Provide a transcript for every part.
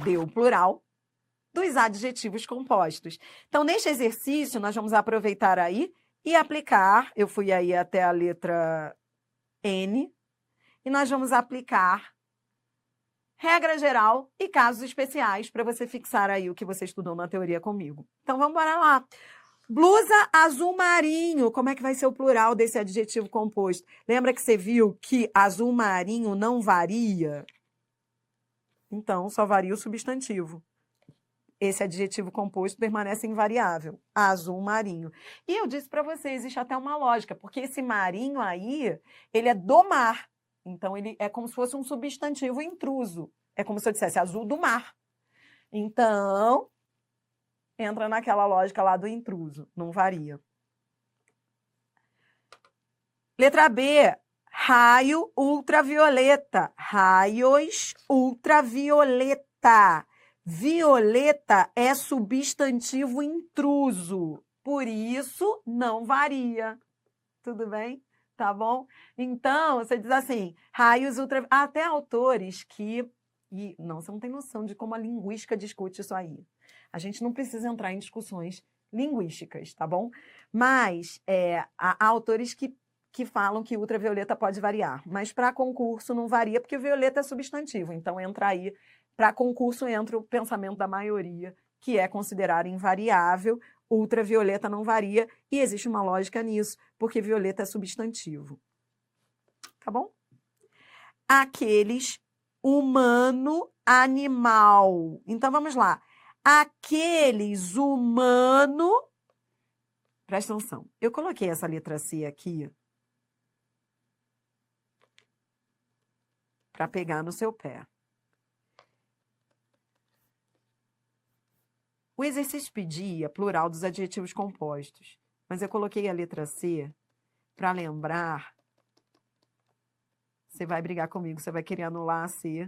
deu o plural dos adjetivos compostos. Então, neste exercício, nós vamos aproveitar aí e aplicar, eu fui aí até a letra N, e nós vamos aplicar regra geral e casos especiais para você fixar aí o que você estudou na teoria comigo. Então, vamos para lá. Blusa azul marinho, como é que vai ser o plural desse adjetivo composto? Lembra que você viu que azul marinho não varia? Então, só varia o substantivo. Esse adjetivo composto permanece invariável, azul marinho. E eu disse para você, existe até uma lógica, porque esse marinho aí, ele é do mar. Então, ele é como se fosse um substantivo intruso. É como se eu dissesse azul do mar. Então, entra naquela lógica lá do intruso, não varia. Letra B, raio ultravioleta. Raios ultravioleta. Violeta é substantivo intruso, por isso não varia. Tudo bem? Tá bom? Então, você diz assim, raios ultravioleta. Até autores que... Não, você não tem noção de como a linguística discute isso aí. A gente não precisa entrar em discussões linguísticas, tá bom? Mas há autores que falam que ultravioleta pode variar, mas para concurso não varia, porque o violeta é substantivo, então entra aí, para concurso entra o pensamento da maioria, que é considerar invariável, ultravioleta não varia, e existe uma lógica nisso, porque violeta é substantivo. Tá bom? Aqueles humano animal. Então vamos lá. Aqueles humano... Presta atenção. Eu coloquei essa letra C aqui para pegar no seu pé. O exercício pedia plural dos adjetivos compostos, mas eu coloquei a letra C para lembrar. Você vai brigar comigo, você vai querer anular a C.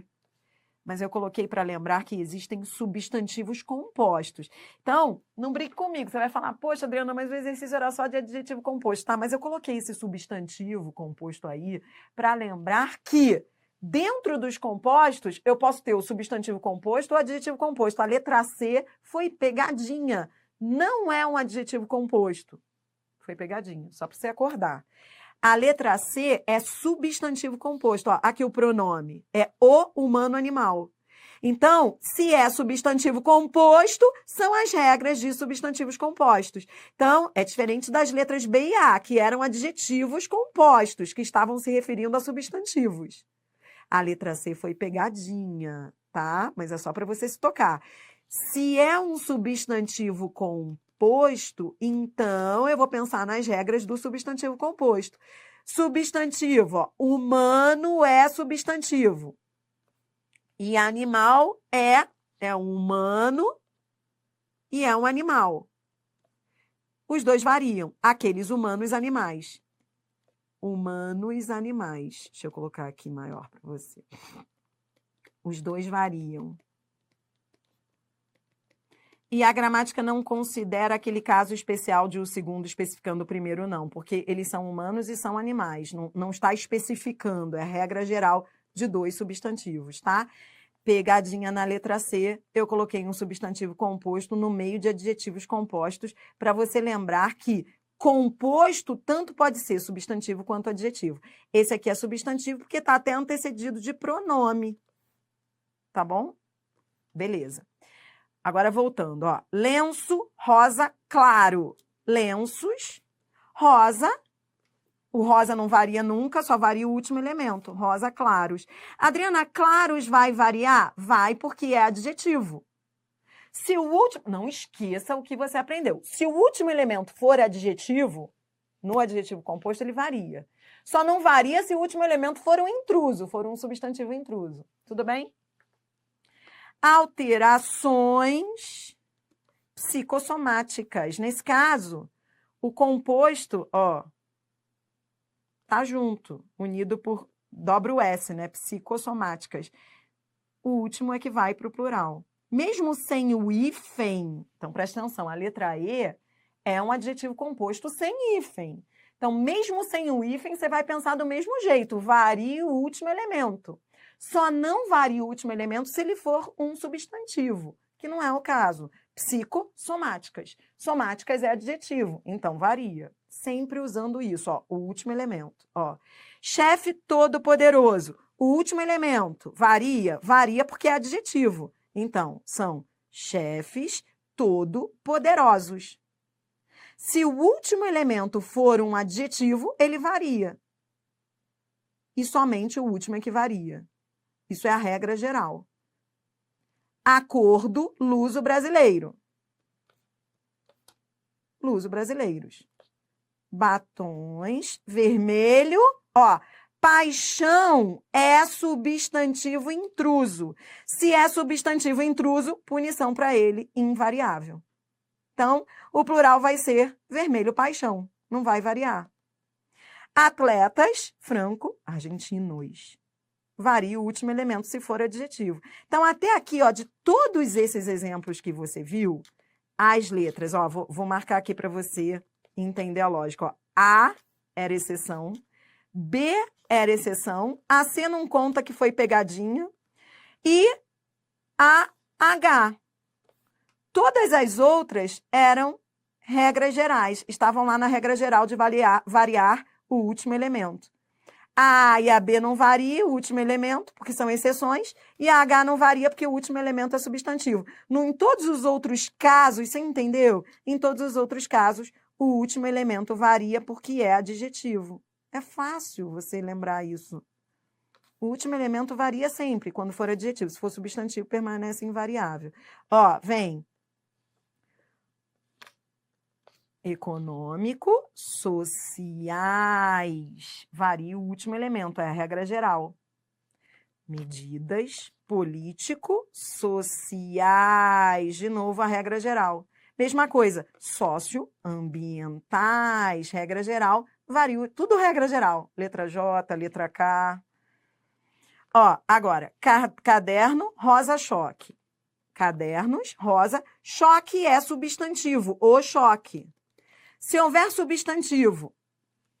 Mas eu coloquei para lembrar que existem substantivos compostos. Então, não brigue comigo. Você vai falar, poxa, Adriana, mas o exercício era só de adjetivo composto. Tá, mas eu coloquei esse substantivo composto aí para lembrar que dentro dos compostos, eu posso ter o substantivo composto ou o adjetivo composto. A letra C foi pegadinha. Não é um adjetivo composto. Foi pegadinha, só para você acordar. A letra C é substantivo composto. Ó, aqui o pronome é o humano animal. Então, se é substantivo composto, são as regras de substantivos compostos. Então, é diferente das letras B e A, que eram adjetivos compostos, que estavam se referindo a substantivos. A letra C foi pegadinha, tá? Mas é só para você se tocar. Se é um substantivo composto, então eu vou pensar nas regras do substantivo composto. Substantivo, ó, humano é substantivo. E animal é um humano e é um animal. Os dois variam. Aqueles humanos animais. Humanos animais. Deixa eu colocar aqui maior para você. Os dois variam. E a gramática não considera aquele caso especial de o segundo especificando o primeiro, não, porque eles são humanos e são animais. Não está especificando, é a regra geral de dois substantivos, tá? Pegadinha na letra C, eu coloquei um substantivo composto no meio de adjetivos compostos para você lembrar que composto tanto pode ser substantivo quanto adjetivo. Esse aqui é substantivo porque está até antecedido de pronome, tá bom? Beleza. Agora, voltando, ó. Lenço rosa claro. Lenços, rosa. O rosa não varia nunca, só varia o último elemento. Rosa claros. Adriana, claros vai variar? Vai, porque é adjetivo. Se o último... Não esqueça o que você aprendeu. Se o último elemento for adjetivo, no adjetivo composto ele varia. Só não varia se o último elemento for um intruso, for um substantivo intruso. Tudo bem? Alterações psicossomáticas. Nesse caso, o composto, ó, tá junto, unido por dobra o S, né? Psicossomáticas. O último é que vai para o plural. Mesmo sem o hífen, então presta atenção, a letra E é um adjetivo composto sem hífen. Então, mesmo sem o hífen, você vai pensar do mesmo jeito, varia o último elemento. Só não varia o último elemento se ele for um substantivo, que não é o caso. Psicossomáticas. Somáticas é adjetivo, então varia. Sempre usando isso, ó, o último elemento. Ó. Chefe todo-poderoso. O último elemento varia? Varia porque é adjetivo. Então, são chefes todo-poderosos. Se o último elemento for um adjetivo, ele varia. E somente o último é que varia. Isso é a regra geral. Acordo luso-brasileiro. Luso-brasileiros. Batons, vermelho, ó. Paixão é substantivo intruso. Se é substantivo intruso, punição para ele invariável. Então, o plural vai ser vermelho paixão, não vai variar. Atletas, franco-argentinos. Varia o último elemento se for adjetivo. Então, até aqui, ó, de todos esses exemplos que você viu, as letras, ó, vou marcar aqui para você entender a lógica. Ó. A era exceção, B era exceção, a C não conta que foi pegadinha, e a H. Todas as outras eram regras gerais, estavam lá na regra geral de variar o último elemento. A A e a B não varia o último elemento, porque são exceções, e a H não varia porque o último elemento é substantivo. Em todos os outros casos, você entendeu? Em todos os outros casos, o último elemento varia porque é adjetivo. É fácil você lembrar isso. O último elemento varia sempre quando for adjetivo. Se for substantivo, permanece invariável. Ó, vem. Econômico, sociais. Varia o último elemento, é a regra geral. Medidas, político, sociais. De novo, a regra geral. Mesma coisa, socioambientais, regra geral. Varia, tudo regra geral. Letra J, letra K. Ó, agora, caderno, rosa, choque. Cadernos, rosa. Choque é substantivo, o choque. Se houver substantivo,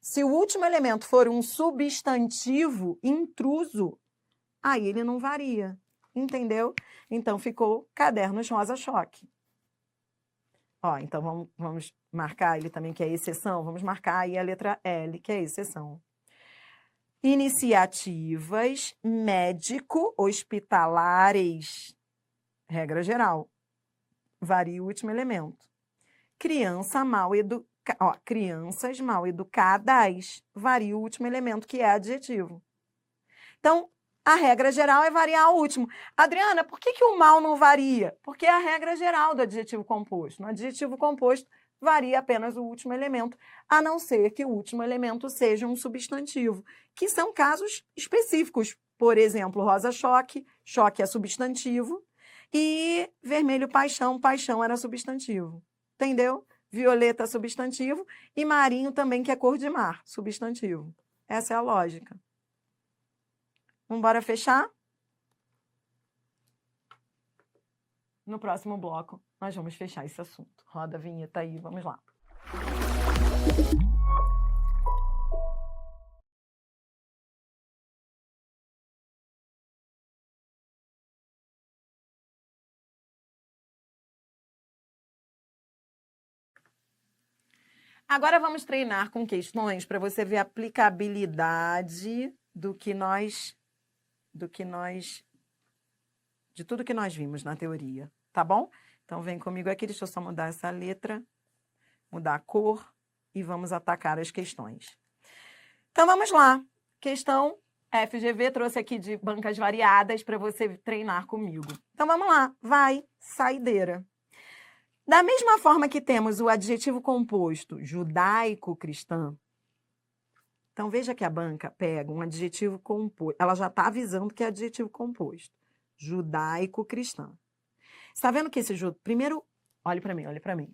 se o último elemento for um substantivo intruso, aí ele não varia. Entendeu? Então, ficou cadernos rosa choque. Ó, então, vamos marcar ele também, que é exceção. Vamos marcar aí a letra L, que é exceção. Iniciativas médico-hospitalares. Regra geral. Varia o último elemento. Crianças mal educadas. Varia o último elemento, que é adjetivo. Então, a regra geral é variar o último. Adriana, por que o mal não varia? Porque é a regra geral do adjetivo composto. No adjetivo composto, varia apenas o último elemento, a não ser que o último elemento seja um substantivo, que são casos específicos. Por exemplo, rosa choque, choque é substantivo, e vermelho paixão, paixão era substantivo. Entendeu? Violeta substantivo e marinho também, que é cor de mar, substantivo. Essa é a lógica. Vamos embora fechar? No próximo bloco, nós vamos fechar esse assunto. Roda a vinheta aí, vamos lá. Agora vamos treinar com questões para você ver a aplicabilidade de tudo que nós vimos na teoria, tá bom? Então vem comigo aqui, deixa eu só mudar essa letra, mudar a cor e vamos atacar as questões. Então vamos lá. Questão FGV trouxe aqui de bancas variadas para você treinar comigo. Então vamos lá. Vai, saideira. Da mesma forma que temos o adjetivo composto judaico-cristã, então veja que a banca pega um adjetivo composto, ela já está avisando que é adjetivo composto, judaico-cristã. Está vendo que esse primeiro, olhe para mim, olhe para mim.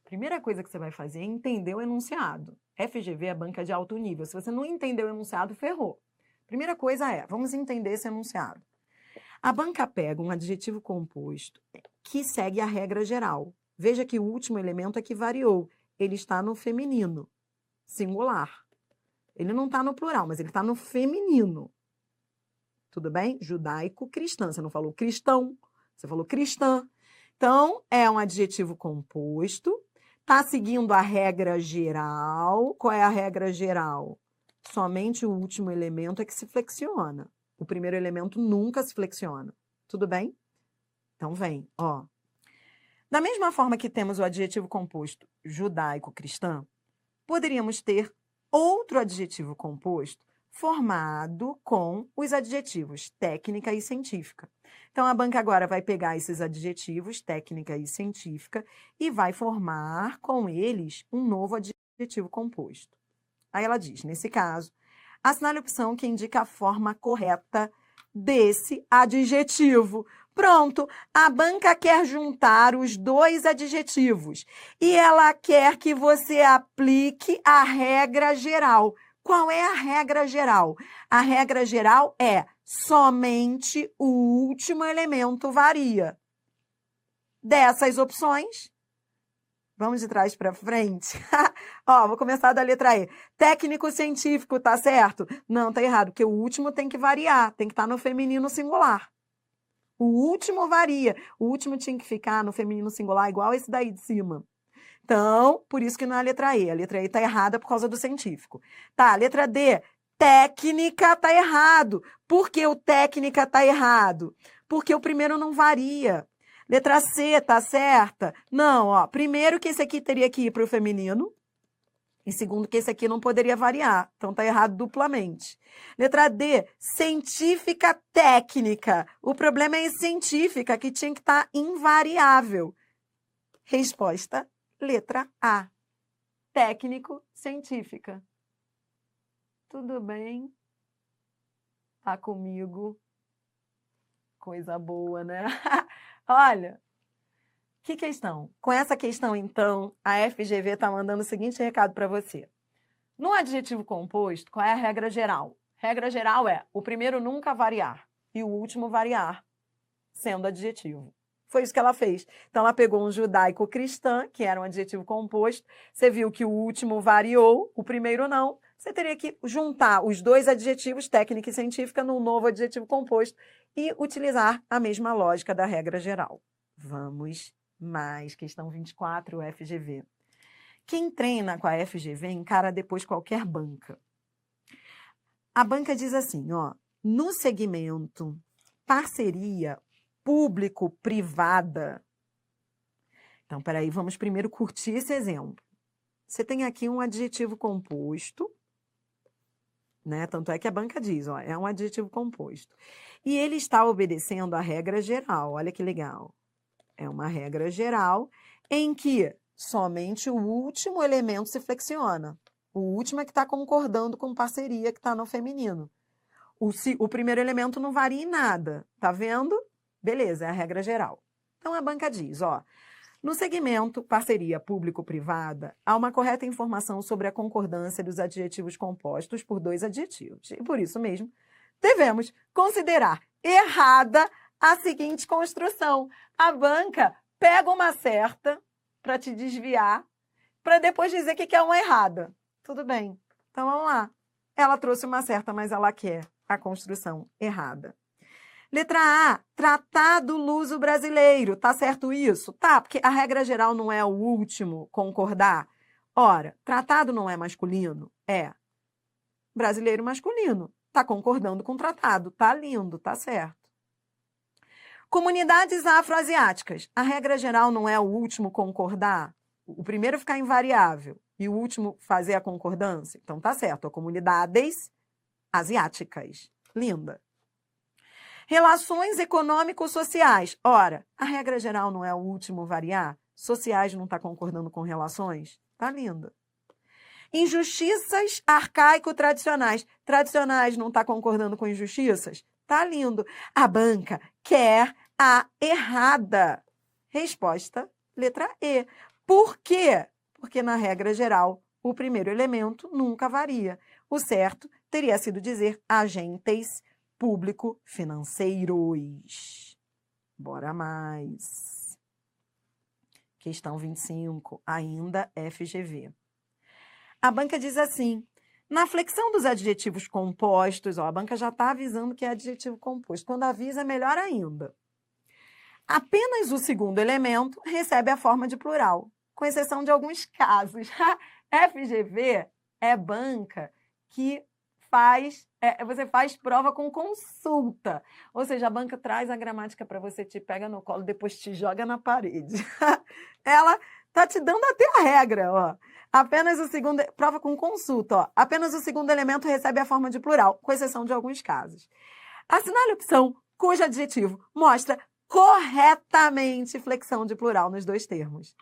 Primeira coisa que você vai fazer é entender o enunciado. FGV é banca de alto nível. Se você não entender o enunciado, ferrou. Primeira coisa é, vamos entender esse enunciado. A banca pega um adjetivo composto que segue a regra geral. Veja que o último elemento é que variou. Ele está no feminino, singular. Ele não está no plural, mas ele está no feminino. Tudo bem? Judaico-cristã. Você não falou cristão, você falou cristã. Então, é um adjetivo composto. Está seguindo a regra geral. Qual é a regra geral? Somente o último elemento é que se flexiona. O primeiro elemento nunca se flexiona. Tudo bem? Então, vem, ó. Da mesma forma que temos o adjetivo composto judaico-cristã, poderíamos ter outro adjetivo composto formado com os adjetivos técnica e científica. Então, a banca agora vai pegar esses adjetivos, técnica e científica, e vai formar com eles um novo adjetivo composto. Aí ela diz, nesse caso, assinale a opção que indica a forma correta desse adjetivo. Pronto, a banca quer juntar os dois adjetivos e ela quer que você aplique a regra geral. Qual é a regra geral? A regra geral é somente o último elemento varia. Dessas opções, vamos de trás para frente. Ó, vou começar da letra E. Técnico-científico, tá certo? Não, tá errado, porque o último tem que variar, tem que estar no feminino singular. O último varia. O último tinha que ficar no feminino singular igual esse daí de cima. Então, por isso que não é a letra E. A letra E está errada por causa do científico. Tá, letra D. Técnica está errado. Por que o técnica está errado? Porque o primeiro não varia. Letra C, tá certa? Não, ó. Primeiro que esse aqui teria que ir para o feminino. E segundo que esse aqui não poderia variar. Então, tá errado duplamente. Letra D, científica técnica. O problema é científica, que tinha que estar invariável. Resposta, letra A. Técnico, científica. Tudo bem? Tá comigo? Coisa boa, né? Olha, que questão? Com essa questão, então, a FGV está mandando o seguinte recado para você. No adjetivo composto, qual é a regra geral? Regra geral é o primeiro nunca variar e o último variar, sendo adjetivo. Foi isso que ela fez. Então, ela pegou um judaico-cristã, que era um adjetivo composto. Você viu que o último variou, o primeiro não. Você teria que juntar os dois adjetivos, técnica e científica, num novo adjetivo composto e utilizar a mesma lógica da regra geral. Vamos mais. Questão 24, FGV. Quem treina com a FGV encara depois qualquer banca. A banca diz assim, ó, no segmento parceria público-privada. Então, peraí, vamos primeiro curtir esse exemplo. Você tem aqui um adjetivo composto, né? Tanto é que a banca diz, ó, é um adjetivo composto. E ele está obedecendo a regra geral, olha que legal. É uma regra geral em que somente o último elemento se flexiona. O último é que está concordando com parceria que está no feminino. O primeiro elemento não varia em nada, tá vendo? Beleza, é a regra geral. Então, a banca diz, ó, no segmento parceria público-privada, há uma correta informação sobre a concordância dos adjetivos compostos por dois adjetivos. E por isso mesmo, devemos considerar errada a seguinte construção. A banca pega uma certa para te desviar, para depois dizer que quer uma errada. Tudo bem. Então, vamos lá. Ela trouxe uma certa, mas ela quer a construção errada. Letra A, tratado luso brasileiro. Tá certo isso? Tá, porque a regra geral não é o último concordar. Ora, tratado não é masculino? É. Brasileiro masculino. Tá concordando com o tratado. Tá lindo, tá certo. Comunidades afroasiáticas. A regra geral não é o último concordar? O primeiro ficar invariável e o último fazer a concordância? Então tá certo. A comunidades asiáticas. Linda. Relações econômico-sociais. Ora, a regra geral não é o último variar? Sociais não está concordando com relações? Tá linda. Injustiças arcaico-tradicionais. Tradicionais não está concordando com injustiças? Tá lindo. A banca quer a errada. Resposta, letra E. Por quê? Porque na regra geral, o primeiro elemento nunca varia. O certo teria sido dizer agentes público-financeiros. Bora mais. Questão 25, ainda FGV. A banca diz assim, Na flexão dos adjetivos compostos, ó, a banca já está avisando que é adjetivo composto. Quando avisa, é melhor ainda. Apenas o segundo elemento recebe a forma de plural, com exceção de alguns casos. FGV é banca que você faz prova com consulta. Ou seja, a banca traz a gramática para você, te pega no colo, depois te joga na parede. Ela tá te dando até a regra, ó. Apenas o segundo... Prova com consulta, ó. Apenas o segundo elemento recebe a forma de plural, com exceção de alguns casos. Assinale a opção cujo adjetivo mostra corretamente flexão de plural nos dois termos.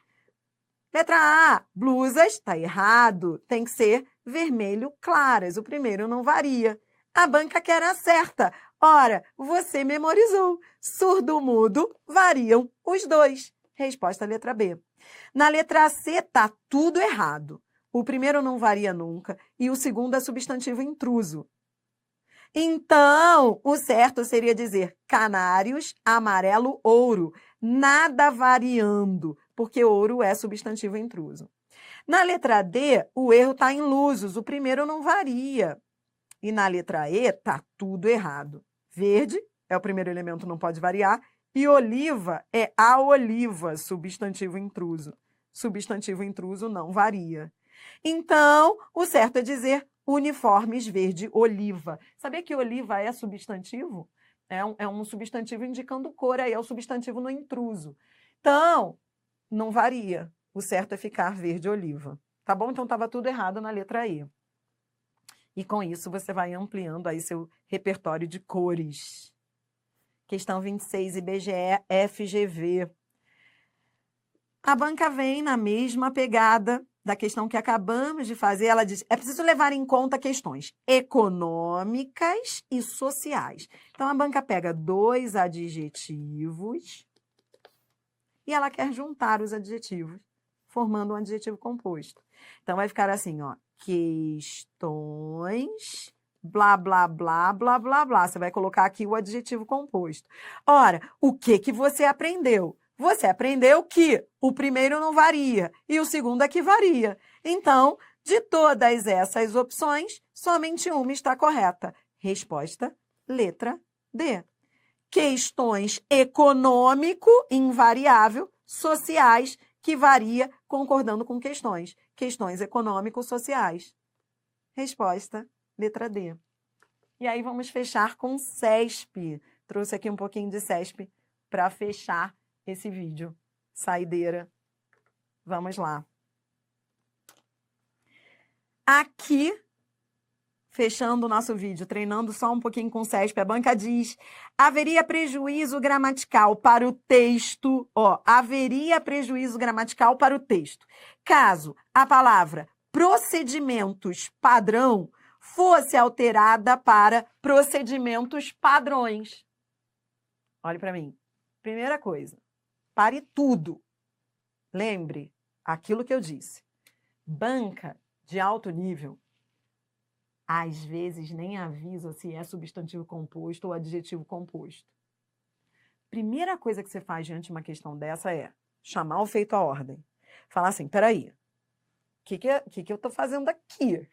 Letra A, blusas, está errado. Tem que ser vermelho claras. O primeiro não varia. A banca quer a certa. Ora, você memorizou. Surdo mudo variam os dois. Resposta letra B. Na letra C, está tudo errado. O primeiro não varia nunca e o segundo é substantivo intruso. Então, o certo seria dizer canários, amarelo, ouro. Nada variando, porque ouro é substantivo intruso. Na letra D, o erro está em lusos. O primeiro não varia. E na letra E, está tudo errado. Verde é o primeiro elemento, não pode variar. E oliva é a oliva, substantivo intruso. Substantivo intruso não varia. Então, o certo é dizer uniformes verde-oliva. Sabia que oliva é substantivo? É um substantivo indicando cor, aí é o substantivo no intruso. Então, não varia. O certo é ficar verde-oliva. Tá bom? Então, estava tudo errado na letra E. E com isso, você vai ampliando aí seu repertório de cores. Questão 26, IBGE, FGV. A banca vem na mesma pegada da questão que acabamos de fazer. Ela diz, é preciso levar em conta questões econômicas e sociais. Então, a banca pega dois adjetivos e ela quer juntar os adjetivos, formando um adjetivo composto. Então, vai ficar assim, ó, questões, blá, blá, blá, blá, blá, blá. Você vai colocar aqui o adjetivo composto. Ora, o que você aprendeu? Você aprendeu que o primeiro não varia e o segundo é que varia. Então, de todas essas opções, somente uma está correta. Resposta, letra D. Questões econômico, invariável, sociais, que varia concordando com questões. Questões econômico-sociais. Resposta, letra D. E aí vamos fechar com CESP. Trouxe aqui um pouquinho de CESP para fechar esse vídeo. Saideira. Vamos lá. Aqui, fechando o nosso vídeo, treinando só um pouquinho com o CESP, a banca diz, haveria prejuízo gramatical para o texto, ó, haveria prejuízo gramatical para o texto, caso a palavra procedimentos padrão fosse alterada para procedimentos padrões. Olhe para mim. Primeira coisa. Pare tudo. Lembre aquilo que eu disse. Banca de alto nível, às vezes nem avisa se é substantivo composto ou adjetivo composto. Primeira coisa que você faz diante de uma questão dessa é chamar o feito à ordem. Falar assim, peraí, o que eu estou fazendo aqui?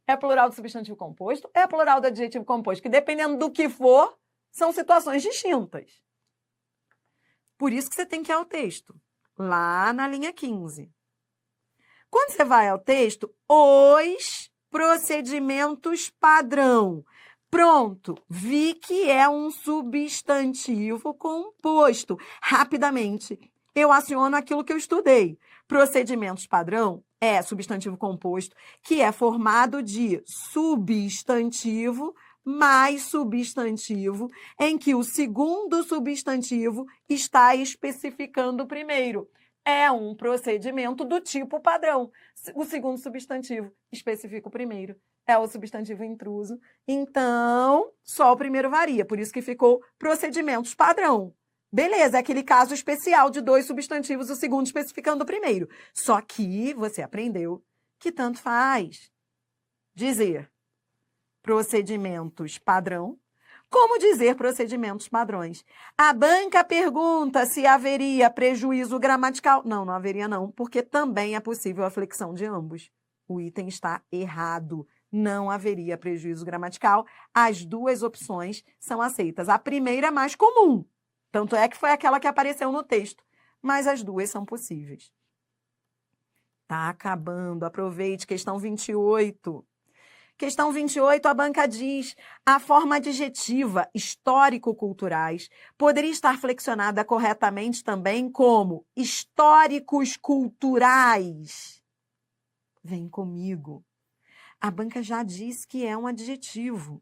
É plural do substantivo composto? É plural do adjetivo composto? Que dependendo do que for, são situações distintas. Por isso que você tem que ir ao texto, lá na linha 15. Quando você vai ao texto, os procedimentos padrão. Pronto, vi que é um substantivo composto. Rapidamente, eu aciono aquilo que eu estudei. Procedimentos padrão é substantivo composto, que é formado de substantivo mais substantivo, em que o segundo substantivo está especificando o primeiro. É um procedimento do tipo padrão. O segundo substantivo especifica o primeiro. É o substantivo intruso. Então, só o primeiro varia. Por isso que ficou procedimentos padrão. Beleza, é aquele caso especial de dois substantivos, o segundo especificando o primeiro. Só que você aprendeu que tanto faz dizer procedimentos padrão, como dizer procedimentos padrões. A banca pergunta se haveria prejuízo gramatical. Não, não haveria não, porque também é possível a flexão de ambos. O item está errado. não haveria prejuízo gramatical. As duas opções são aceitas. A primeira é mais comum, tanto é que foi aquela que apareceu no texto, mas as duas são possíveis. Tá acabando, aproveite, questão 28. Questão 28, a banca diz: a forma adjetiva histórico-culturais poderia estar flexionada corretamente também como históricos culturais. Vem comigo. A banca já diz que é um adjetivo.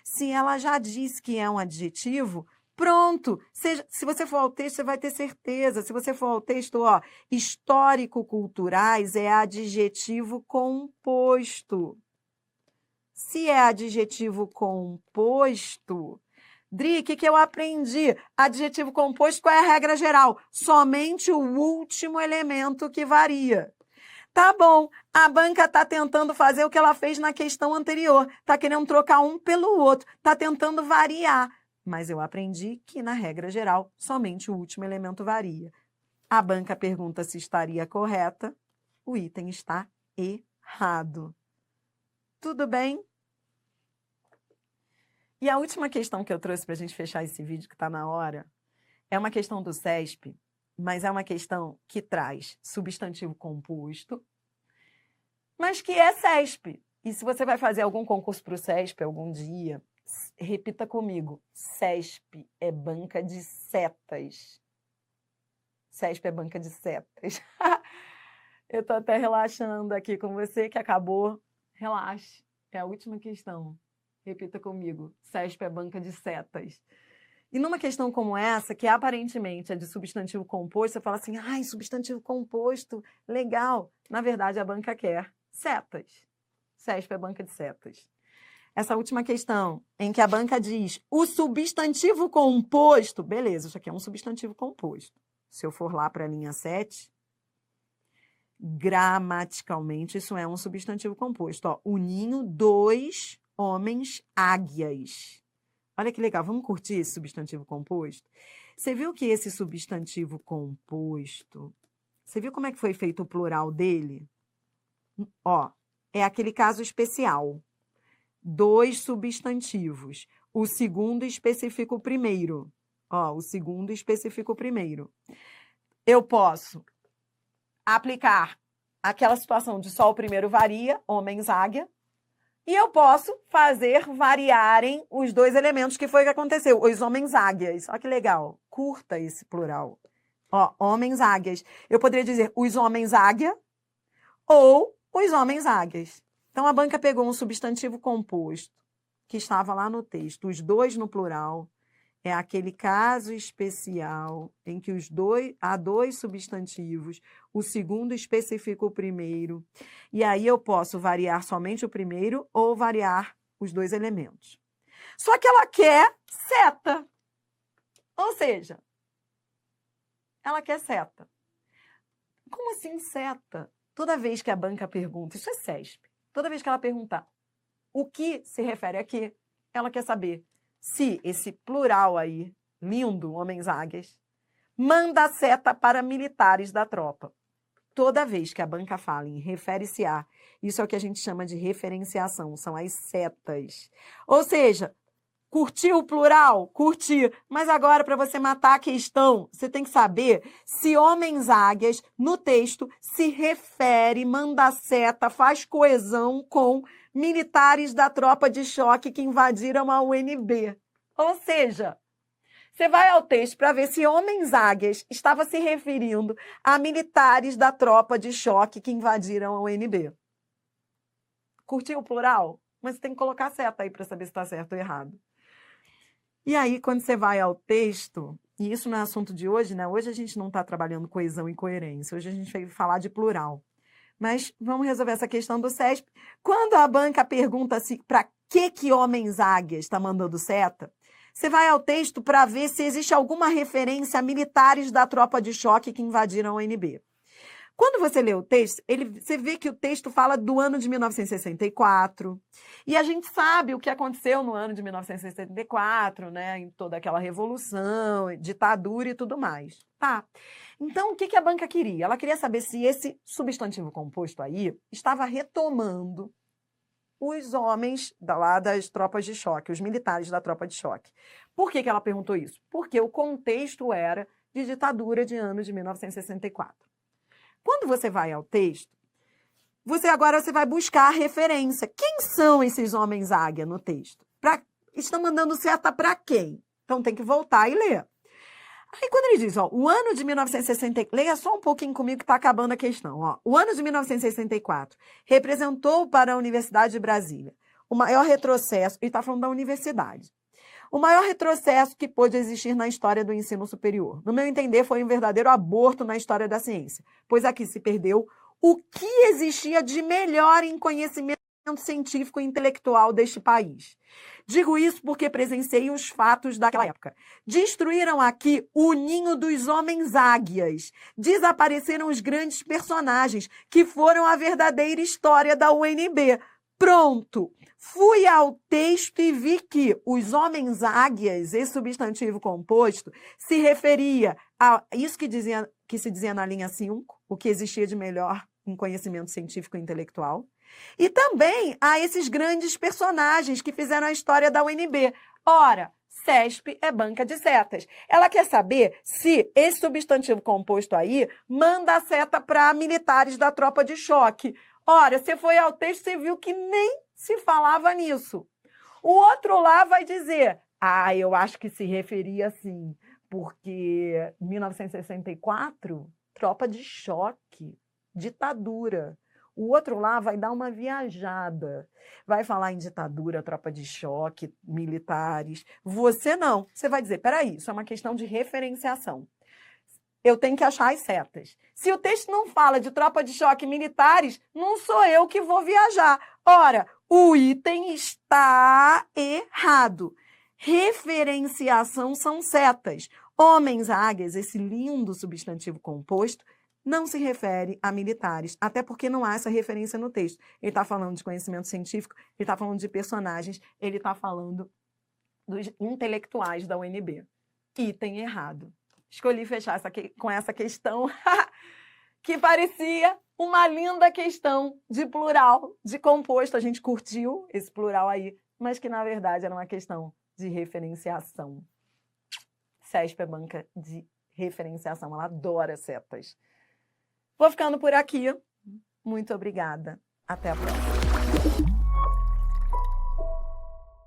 Se ela já diz que é um adjetivo, pronto. Se você for ao texto, você vai ter certeza. Se você for ao texto, ó, histórico-culturais é adjetivo composto. Se é adjetivo composto, Dri, o que eu aprendi? Adjetivo composto, qual é a regra geral? Somente o último elemento que varia. Tá bom, a banca está tentando fazer o que ela fez na questão anterior. Está querendo trocar um pelo outro, está tentando variar. Mas eu aprendi que, na regra geral, somente o último elemento varia. A banca pergunta se estaria correta. O item está errado. Tudo bem? E a última questão que eu trouxe para a gente fechar esse vídeo, que está na hora, é uma questão do CESP, mas é uma questão que traz substantivo composto, mas que é CESP. E se você vai fazer algum concurso para o CESP algum dia, repita comigo: CESP é banca de setas. CESP é banca de setas. Eu estou até relaxando aqui com você, que acabou. Relaxe. É a última questão. Repita comigo: CESP é banca de setas. E numa questão como essa, que aparentemente é de substantivo composto, você fala assim: ai, substantivo composto, legal. Na verdade, a banca quer setas. CESP é banca de setas. Essa última questão, em que a banca diz o substantivo composto, beleza, isso aqui é um substantivo composto. Se eu for lá para a linha 7, gramaticalmente isso é um substantivo composto. Ó, o ninho, dois homens águias. Olha que legal, vamos curtir esse substantivo composto? Você viu que esse substantivo composto, você viu como é que foi feito o plural dele? Ó, é aquele caso especial. Dois substantivos. O segundo especifica o primeiro. Ó, o segundo especifica o primeiro. Eu posso aplicar aquela situação de só o primeiro varia, homens águia, e eu posso fazer variarem os dois elementos, que foi o que aconteceu, os homens águias. Olha que legal, curta esse plural. Ó, homens águias. Eu poderia dizer os homens águia ou os homens águias. Então, a banca pegou um substantivo composto, que estava lá no texto, os dois no plural. É aquele caso especial em que há dois substantivos, o segundo especifica o primeiro, e aí eu posso variar somente o primeiro ou variar os dois elementos. Só que ela quer seta. Ou seja, ela quer seta. Como assim seta? Toda vez que a banca pergunta, isso é CESP, toda vez que ela perguntar o que se refere a quê, ela quer saber se esse plural aí, lindo, homens águias, manda seta para militares da tropa. Toda vez que a banca fala em refere-se a, isso é o que a gente chama de referenciação, são as setas. Ou seja, curtiu o plural? Curti. Mas agora, para você matar a questão, você tem que saber se homens águias, no texto, se refere, manda seta, faz coesão com militares da tropa de choque que invadiram a UNB. Ou seja, você vai ao texto para ver se homens águias estava se referindo a militares da tropa de choque que invadiram a UNB. Curtiu o plural? Mas você tem que colocar seta aí para saber se está certo ou errado. E aí, quando você vai ao texto, e isso não é assunto de hoje, né? Hoje a gente não está trabalhando coesão e coerência, hoje a gente vai falar de plural. Mas vamos resolver essa questão do CESP. Quando a banca pergunta se para que homens águias está mandando seta, você vai ao texto para ver se existe alguma referência a militares da tropa de choque que invadiram a UNB. Quando você lê o texto, você vê que o texto fala do ano de 1964, e a gente sabe o que aconteceu no ano de 1964, né, em toda aquela revolução, ditadura e tudo mais. Tá. Então, o que a banca queria? Ela queria saber se esse substantivo composto aí estava retomando os homens lá das tropas de choque, os militares da tropa de choque. Por que ela perguntou isso? Porque o contexto era de ditadura de anos de 1964. Quando você vai ao texto, você vai buscar a referência. Quem são esses homens águia no texto? Estão mandando seta para quem? Então tem que voltar e ler. Aí quando ele diz, ó, o ano de 1964, leia só um pouquinho comigo que está acabando a questão. Ó. O ano de 1964 representou para a Universidade de Brasília o maior retrocesso, ele está falando da universidade, o maior retrocesso que pôde existir na história do ensino superior. No meu entender, foi um verdadeiro aborto na história da ciência, pois aqui se perdeu o que existia de melhor em conhecimento científico e intelectual deste país. Digo isso porque presenciei os fatos daquela época. Destruíram aqui o ninho dos homens águias. Desapareceram os grandes personagens que foram a verdadeira história da UNB. Pronto! Fui ao texto e vi que os homens águias, esse substantivo composto, se referia a isso que se dizia na linha 5, o que existia de melhor em conhecimento científico e intelectual, e também a esses grandes personagens que fizeram a história da UNB. Ora, CESP é banca de setas. Ela quer saber se esse substantivo composto aí manda a seta para militares da tropa de choque. Ora, você foi ao texto e viu que nem se falava nisso. O outro lá vai dizer, eu acho que se referia assim, porque 1964, tropa de choque, ditadura. O outro lá vai dar uma viajada, vai falar em ditadura, tropa de choque, militares. Você não. Você vai dizer, peraí, isso é uma questão de referenciação. Eu tenho que achar as setas. Se o texto não fala de tropa de choque militares, não sou eu que vou viajar. Ora, o item está errado. Referenciação são setas. Homens águias, esse lindo substantivo composto, não se refere a militares, até porque não há essa referência no texto. Ele está falando de conhecimento científico, ele está falando de personagens, ele está falando dos intelectuais da UNB. Item errado. Escolhi fechar com essa questão que parecia uma linda questão de plural, de composto. A gente curtiu esse plural aí, mas que na verdade era uma questão de referenciação. CESP é banca de referenciação, ela adora setas. Vou ficando por aqui. Muito obrigada. Até a próxima.